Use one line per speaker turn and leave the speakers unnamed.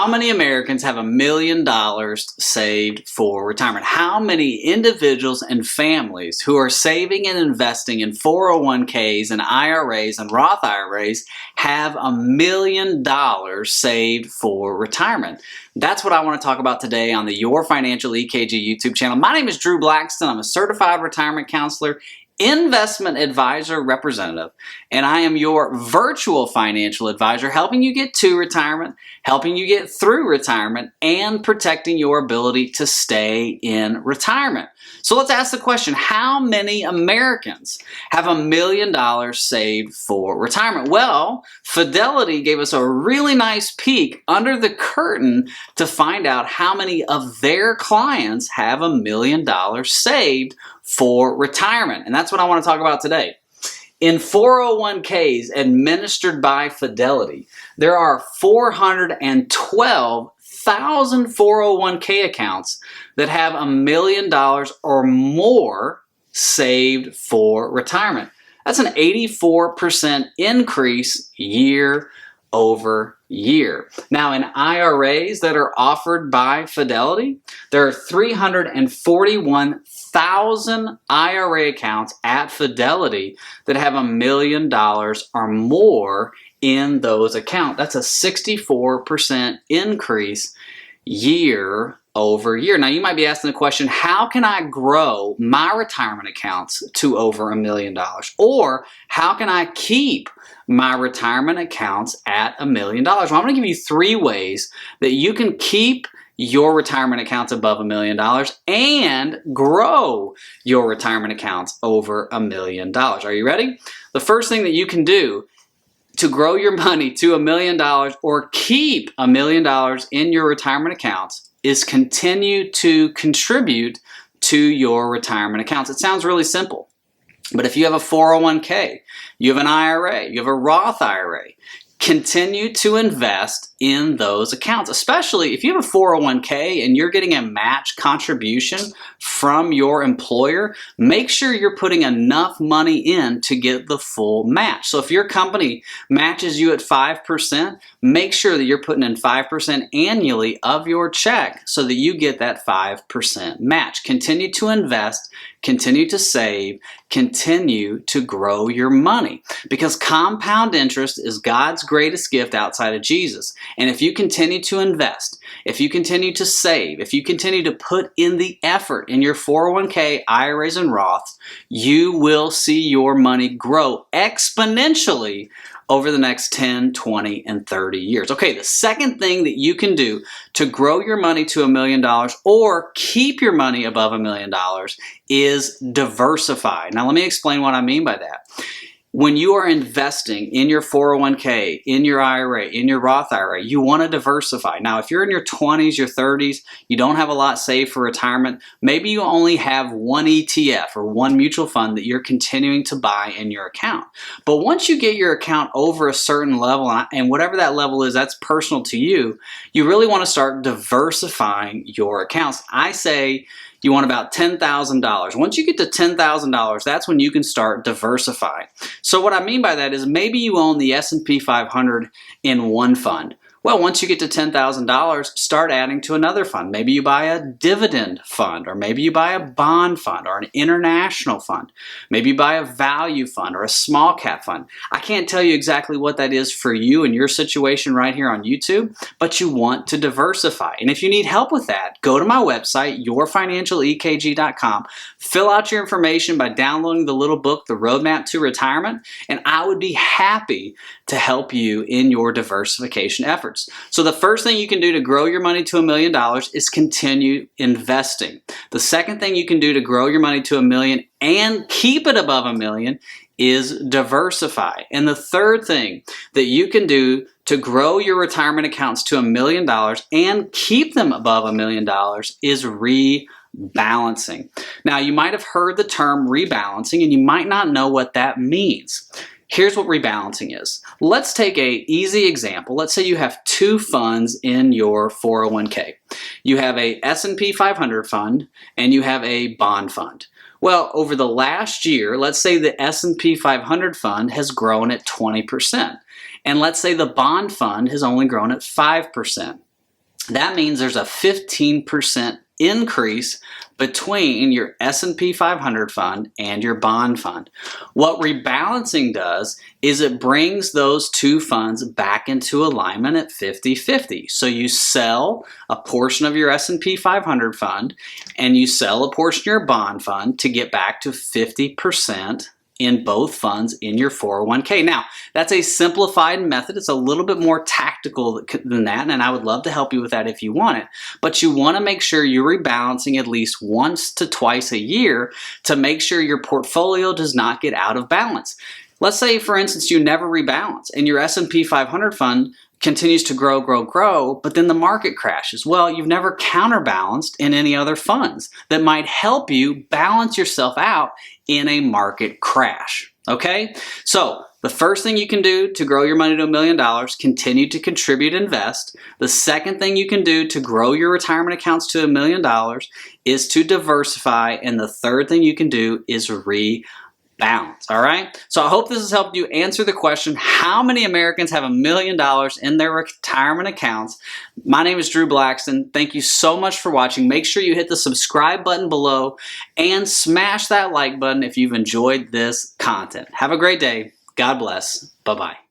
How many Americans have $1 million saved for retirement? How many individuals and families who are saving and investing in 401ks and IRAs and Roth IRAs have $1 million saved for retirement? That's what I want to talk about today on the Your Financial EKG YouTube channel. My name is Drew Blackston. I'm a certified retirement counselor, investment advisor representative, and I am your virtual financial advisor, helping you get to retirement, helping you get through retirement, and protecting your ability to stay in retirement. So let's ask the question, how many Americans have $1 million saved for retirement? Well, Fidelity gave us a really nice peek under the curtain to find out how many of their clients have $1 million saved for retirement. And that's what I want to talk about today. In 401ks administered by Fidelity, there are 412,000 401k accounts that have $1 million or more saved for retirement. That's an 84% increase year over year. Now, in IRAs that are offered by Fidelity, there are 341,000 IRA accounts at Fidelity that have $1 million or more in those accounts. That's a 64% increase year over year. Now, you might be asking the question, how can I grow my retirement accounts to over $1 million? Or how can I keep my retirement accounts at $1 million? Well, I'm going to give you 3 ways that you can keep your retirement accounts above $1 million and grow your retirement accounts over $1 million. Are you ready? The first thing that you can do to grow your money to $1 million or keep $1 million in your retirement accounts is continue to contribute to your retirement accounts. It sounds really simple, but if you have a 401k, you have an IRA, you have a Roth IRA, continue to invest in those accounts, especially if you have a 401k and you're getting a match contribution from your employer. Make sure you're putting enough money in to get the full match. So if your company matches you at 5%, make sure that you're putting in 5% annually of your check so that you get that 5% match. Continue to invest, continue to save, continue to grow your money, because compound interest is God's greatest gift outside of Jesus. And if you continue to invest, if you continue to save, if you continue to put in the effort in your 401k, IRAs, and Roths, you will see your money grow exponentially over the next 10, 20, and 30 years. Okay, the second thing that you can do to grow your money to $1 million or keep your money above $1 million is diversify. Now, let me explain what I mean by that. When you are investing in your 401k, in your IRA, in your Roth IRA, you want to diversify. Now, if you're in your 20s, your 30s, you don't have a lot saved for retirement, maybe you only have one ETF or one mutual fund that you're continuing to buy in your account. But once you get your account over a certain level, and whatever that level is, that's personal to you, you really want to start diversifying your accounts. I say you want about $10,000. Once you get to $10,000, that's when you can start diversifying. So what I mean by that is maybe you own the S&P 500 in one fund. Well, once you get to $10,000, start adding to another fund. Maybe you buy a dividend fund, or maybe you buy a bond fund or an international fund. Maybe you buy a value fund or a small cap fund. I can't tell you exactly what that is for you and your situation right here on YouTube, but you want to diversify. And if you need help with that, go to my website, yourfinancialekg.com, fill out your information by downloading the little book, The Roadmap to Retirement, and I would be happy to help you in your diversification efforts. So the first thing you can do to grow your money to $1 million is continue investing. The second thing you can do to grow your money to $1 million and keep it above $1 million is diversify. And the third thing that you can do to grow your retirement accounts to $1 million and keep them above $1 million is rebalancing. Now, you might have heard the term rebalancing, and you might not know what that means. Here's what rebalancing is. Let's take an easy example. Let's say you have 2 funds in your 401k. You have a S&P 500 fund and you have a bond fund. Well, over the last year, let's say the S&P 500 fund has grown at 20%. And let's say the bond fund has only grown at 5%. that means there's a 15% increase between your S&P 500 fund and your bond fund. What rebalancing does is it brings those two funds back into alignment at 50-50. So you sell a portion of your S&P 500 fund and you sell a portion of your bond fund to get back to 50% in both funds in your 401k. Now, that's a simplified method. It's a little bit more tactical than that, and I would love to help you with that if you want it. But you want to make sure you're rebalancing at least once to twice a year to make sure your portfolio does not get out of balance. Let's say, for instance, you never rebalance and your S&P 500 fund continues to grow, but then the market crashes. Well, you've never counterbalanced in any other funds that might help you balance yourself out in a market crash. Okay? So the first thing you can do to grow your money to $1 million, continue to contribute, invest. The second thing you can do to grow your retirement accounts to $1 million is to diversify. And the third thing you can do is rebalance. All right. So I hope this has helped you answer the question, how many Americans have $1 million in their retirement accounts? My name is Drew Blackston. Thank you so much for watching. Make sure you hit the subscribe button below and smash that like button if you've enjoyed this content. Have a great day. God bless. Bye-bye.